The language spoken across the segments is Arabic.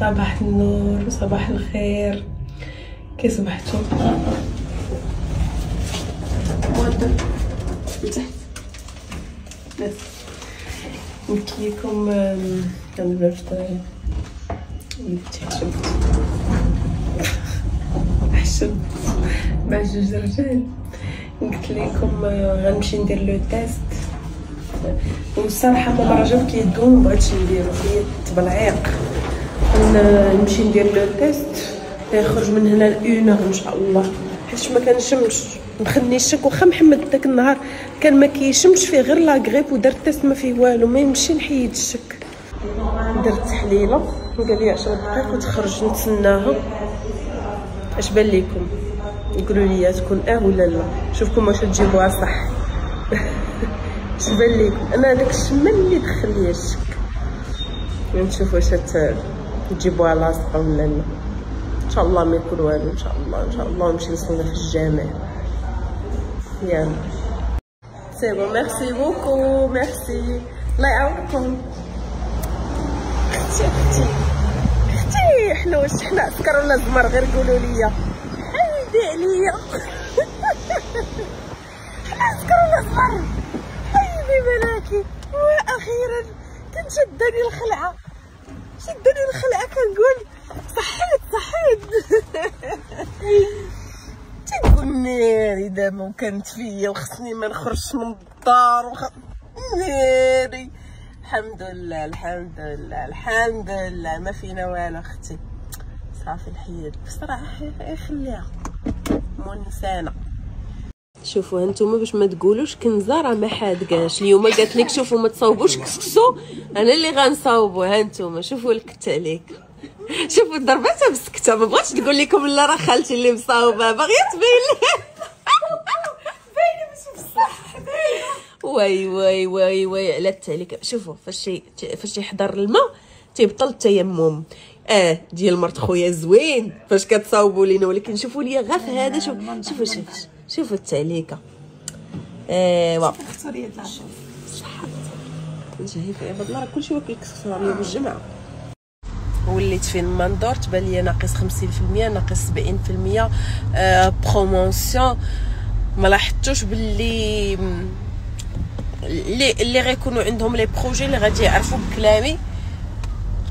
صباح النور وصباح الخير. كي صبحتوا؟ لتحت بس قلت لكم كندير الفطور حشمت مع جوج رجال. قلت لكم غنمشي ندير لو تيست، والصراحه ما عجبك يدو ما بغيتش نديرو حيت بالعيق. نمشي ندير لو تيست يخرج من هنا ل1 ان شاء الله، حيت ما كنشمش مخلني الشك. واخا محمد داك النهار كان ما كيشمش فيه غير لا غريب ودار تيست ما فيه والو، ما يمشي نحيد الشك. درت تحليله وقال لي 10 دقائق وتخرج نتسناها. اش بان لكم؟ قولوا لي تكون ولا لا؟ شوفكم واش تجيبوها صح. اش بان لكم؟ انا داك الشمال اللي دخل لي الشك. نشوف واش تجيبوها لاصقه ولا لا. ان شاء الله ما يكون والو، ان شاء الله ان شاء الله نمشي نصلي في الجامع. يلا سي بون، ميرسي بوكو، ميرسي، الله يعاونكم. اختي حنا واش حنا عسكر ولا زمر؟ غير قولوا لي حيدي عليا. حنا عسكر ولا زمر؟ حيدي بلاكي. واخيرا كنت شداني الخلعه، كنقول صحيت تقول ناري دابا وكانت فيا وخصني ما نخرجش من الدار ناري. الحمد لله ما فينا والو اختي، صافي الحياد بصراحه خليها مو نسانا. شوفوا هانتوما باش ما تقولوش كنزه راه ما حادقاش. اليوم قالت لك شوفوا ما تصاوبوش كسكسو، انا اللي غنصاوبو. هانتوما شوفوا الكت عليك، شوفوا ضربتها بالسكته. ما بغاتش تقول لكم لا راه خالتي اللي مصاوبه، باغيه تبين باينه ماشي بصح باينه. وي على التالي. شوفوا فاش يحضر الماء تيبطل التيمم. ديال مرت خويا زوين فاش كتصاوبوا لينا، ولكن شوفوا لي غير في هذا. شوفوا التعليكه. ايوا اختاري هاد العشاء صح. نجي في عباد الله راه كلشي واكل كسكسوريه بالجمعه. وليت فين ما ندور تبان لي ناقص 50%، ناقص 70%. برومونسيون. ما لاحظتوش باللي اللي غيكونوا عندهم لي بروجي اللي غادي يعرفوا بكلامي.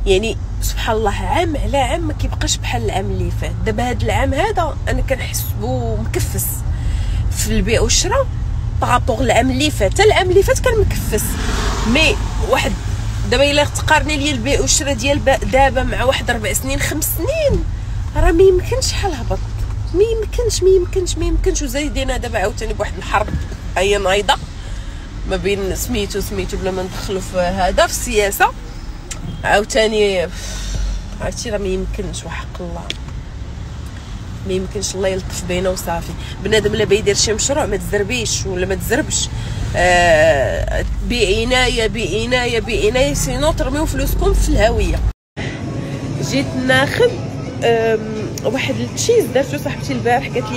يعني سبحان الله عام على عام ما كيبقاش بحال العام اللي فات. دابا هذا العام هذا انا كنحس بو مكفس في البيع والشراء بارابور العام اللي فات. حتى العام اللي فات كان مكفس، مي واحد دابا الا تقارني لي البيع والشراء ديال دابا مع واحد 4 سنين 5 سنين راه ما يمكنش شحال هبط. ما يمكنش. وزايدين دابا عاوتاني بواحد الحرب هي نايضه ما بين سميتو بلا ما ندخلوا في هذا في السياسه عاوتاني. عرفتي راه ما يمكنش وحق الله ما يمكنش. الله يلطف بينا وصافي. بنادم لا بيدير شي مشروع ما تزربيش ولا ما تزربش. بعنايه سينو ترميو فلوسكم في الهاويه. جيت ناخذ واحد التشيز درتو صاحبتي البارح، قالت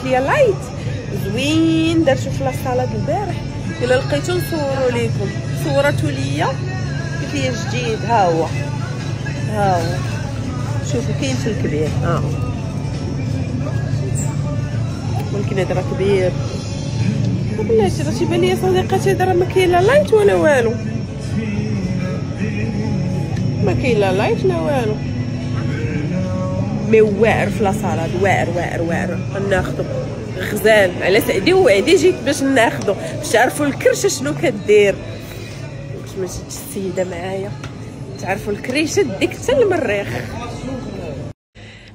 لي لايت زوين درتو في لاصالاد البارح. الا لقيتو نصورو ليكم. صورتو ليا قلت لي جديد. ها هو شوفوا كاين في الكبير. ولكن هذا راه كبير. بلاتي راه تيبان لي صديقاتي هذا راه ما كاين لا لايت ولا والو، ما كاين لا لايت لا والو. مي واعر في لاصالاد، واعر غناخدو غزال على سعدي ووعدي. جيت باش ناخدو باش تعرفوا الكرشه شنو كدير. ما جاتش السيده معايا تعرفوا الكريشه ديك حتى المريخ.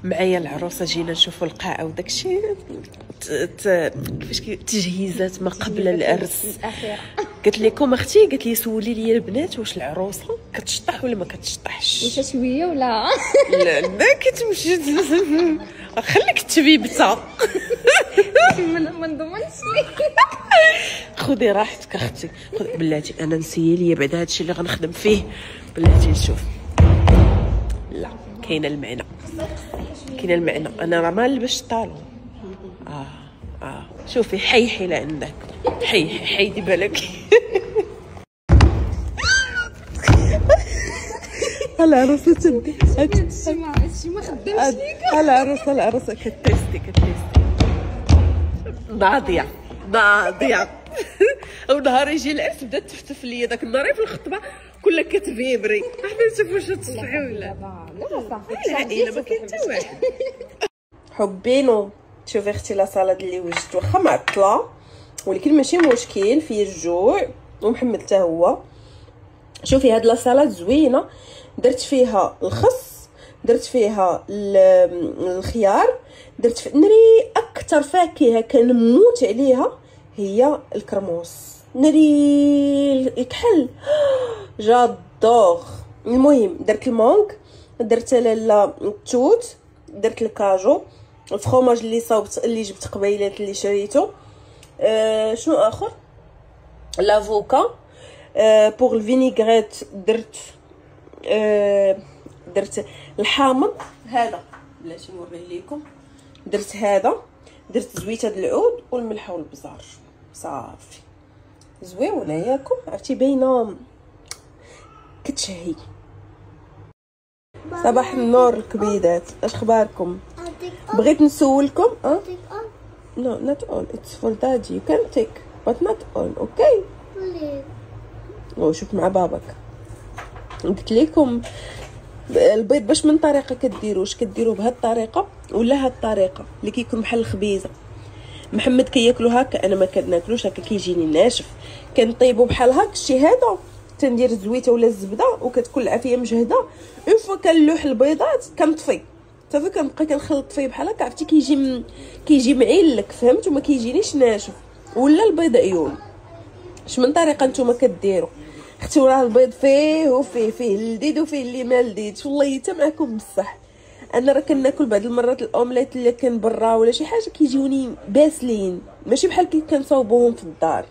معايا العروسه جينا نشوفوا القاعه وداكشي كيفاش تجهيزات ما قبل العرس. قلت لكم اختي قالت لي سولي لي البنات واش العروسه كتشطح ولا ما كتشطحش، واش شويه ولا لا كتمشي خليك تبيبته. ما نضمنش. خذي راحتك اختي، بلاتي انا نسيي لي بعد هادشي اللي غنخدم فيه. بلاتي نشوف لا كاينه المعنى انا راه ما نلبسش الطالون. شوفي حيحي لعندك حيدي بالك. العروسه تدي هادشي ما خدامش ليك. العروسه كتيستي ضاضيع ونهار يجي العرس بدات تفتف ليا داك النهار في الخطبه كلها كتفيبري. حبيبتي واش تصفعي ولا لا صافي العائله ما كاين حتى واحد. حبينو شوفي اختي لا سالاد اللي وجدت واخا معطله ولكن ماشي مشكل فيه الجوع ومحمد حتى هو. شوفي هاد لا سالاد زوينه درت فيها الخس درت فيها الخيار درت نري اكثر فاكهه كنموت عليها هي الكرموس نري الكحل جادور. المهم درت المونغ درت لاله التوت درت الكاجو الفرomاج اللي صاوبت اللي جبت قبيلات اللي شريته. شنو اخر لافوكا بوغ الفينيغريت درت الحامض هذا بلاتي نوريه لكم. درت هذا درت زويته د العود والملح والبزار صافي زويونه ياكم عرفتي باينه كتشهي. صباح النور الكبيدات اش اخباركم؟ بغيت نسولكم no not all it's for daddy you can take but not all okay شوف مع باباك قلت لكم البيض باش من طريقه كديروش كديروه بهاد الطريقه ولا هاد الطريقه اللي كيكون بحال الخبيزه. محمد كياكلو هكا انا ما كناكلوش هكا كيجيني ناشف كنطيبو بحال هكا الشي هذا تندير الزويته ولا الزبده وكتكون العافيه مجهده اون فوا كنلوح البيضات كنطفي صافي كنبقى كنخلط فيه بحال هكا عرفتي كيجي معيلك فهمت وما كيجينيش ناشف ولا البيض عيون. اش من طريقه نتوما كديروا اختي وراه البيض فيه وفيه اللذيذ وفيه اللي ما لذيذش والله حتى معكم بصح. انا راه كناكل بعض المرات الاومليت اللي كان برا ولا شي حاجه كيجيوني باسلين ماشي بحال كي كنصاوبوهم في الدار.